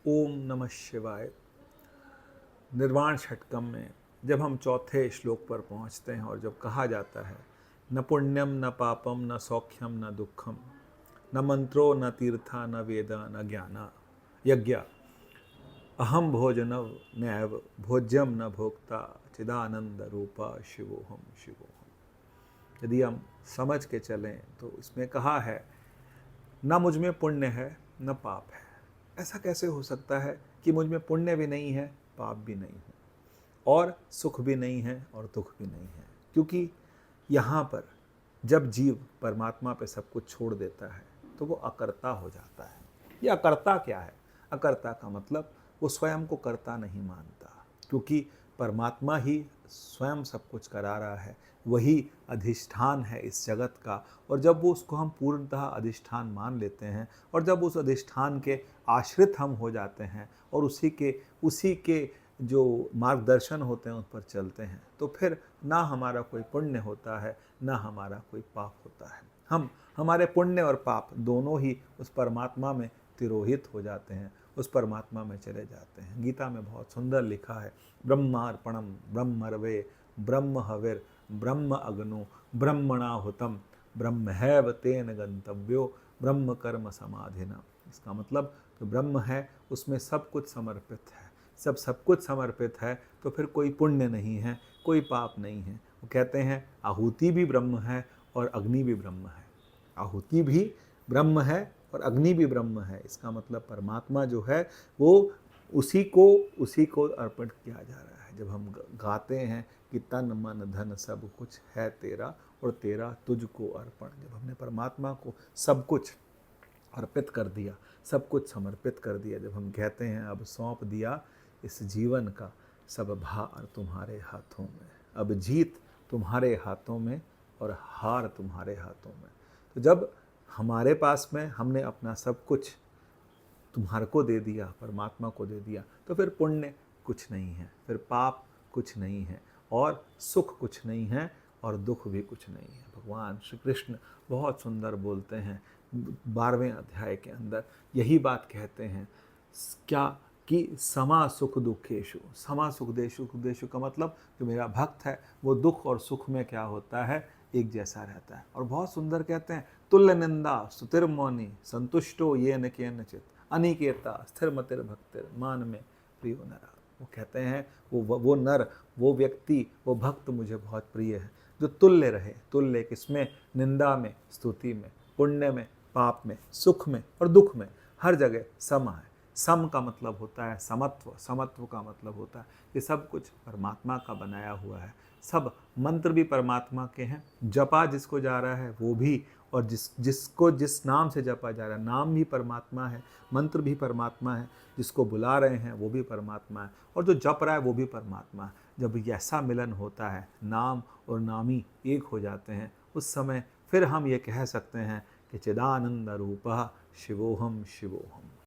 ओम नमः शिवाय। निर्वाण षटकम में जब हम चौथे श्लोक पर पहुंचते हैं और जब कहा जाता है न पुण्यम न पापम न सौख्यम न दुखम न मंत्रो न तीर्था न वेदा न ज्ञाना यज्ञ अहम भोजनव नैव भोज्यम न भोक्ता चिदानंद रूपा शिवोहम शिवोहम। यदि हम समझ के चलें तो इसमें कहा है न मुझ में पुण्य है न पाप है। ऐसा कैसे हो सकता है कि मुझ में पुण्य भी नहीं है, पाप भी नहीं है, और सुख भी नहीं है और दुख भी नहीं है? क्योंकि यहाँ पर जब जीव परमात्मा पे सब कुछ छोड़ देता है तो वो अकर्ता हो जाता है। ये अकर्ता क्या है? अकर्ता का मतलब वो स्वयं को कर्ता नहीं मानता, क्योंकि परमात्मा ही स्वयं सब कुछ करा रहा है, वही अधिष्ठान है इस जगत का। और जब वो उसको हम पूर्णतः अधिष्ठान मान लेते हैं और जब उस अधिष्ठान के आश्रित हम हो जाते हैं और उसी के जो मार्गदर्शन होते हैं उन पर चलते हैं, तो फिर ना हमारा कोई पुण्य होता है ना हमारा कोई पाप होता है। हम हमारे पुण्य और पाप दोनों ही उस परमात्मा में तिरोहित हो जाते हैं, उस परमात्मा में चले जाते हैं। गीता में बहुत सुंदर लिखा है, ब्रह्मार्पणम ब्रह्मर्वे ब्रह्म हविर ब्रह्म अग्नो ब्रह्मणाहुतम ब्रह्मैव तेन गंतव्यो ब्रह्म कर्म समाधिना। इसका मतलब जो ब्रह्म है उसमें सब कुछ समर्पित है। सब कुछ समर्पित है तो फिर कोई पुण्य नहीं है, कोई पाप नहीं है। वो कहते हैं आहुति भी ब्रह्म है और अग्नि भी ब्रह्म है। आहुति भी ब्रह्म है और अग्नि भी ब्रह्म है। इसका मतलब परमात्मा जो है वो उसी को अर्पण किया जा रहा है। जब हम गाते हैं कि तन मन धन सब कुछ है तेरा और तेरा तुझको अर्पण, जब हमने परमात्मा को सब कुछ अर्पित कर दिया, सब कुछ समर्पित कर दिया, जब हम कहते हैं अब सौंप दिया इस जीवन का सब भार तुम्हारे हाथों में, अब जीत तुम्हारे हाथों में और हार तुम्हारे हाथों में, तो जब हमारे पास में हमने अपना सब कुछ तुम्हारे को दे दिया, परमात्मा को दे दिया, तो फिर पुण्य कुछ नहीं है, फिर पाप कुछ नहीं है और सुख कुछ नहीं है और दुख भी कुछ नहीं है। भगवान श्री कृष्ण बहुत सुंदर बोलते हैं 12वें अध्याय के अंदर यही बात कहते हैं क्या कि समा सुख दुखेशु, समा सुख देशु का मतलब जो मेरा भक्त है वो दुख और सुख में क्या होता है, एक जैसा रहता है। और बहुत सुंदर कहते हैं तुल्य निंदा स्तुतिर्मौनी संतुष्टो ये न केनचित अनिकेता स्थिर मतिर भक्तिर मान में प्रियो नरा। वो कहते हैं वो नर, वो व्यक्ति, वो भक्त मुझे बहुत प्रिय है जो तुल्य रहे। तुल्य किसमें? निंदा में, स्तुति में, पुण्य में, पाप में, सुख में और दुख में, हर जगह सम है। सम का मतलब होता है समत्व, समत्व का मतलब होता है कि सब कुछ परमात्मा का बनाया हुआ है, सब मंत्र भी परमात्मा के हैं, जपा जिसको जा रहा है वो भी, और जिसको जिस नाम से जपा जा रहा है नाम भी परमात्मा है, मंत्र भी परमात्मा है, जिसको बुला रहे हैं वो भी परमात्मा है और जो जप रहा है वो भी परमात्मा है। जब ऐसा मिलन होता है, नाम और नामी एक हो जाते हैं, उस समय फिर हम ये कह सकते हैं कि चिदानंद रूपः शिवोहम शिवोहम।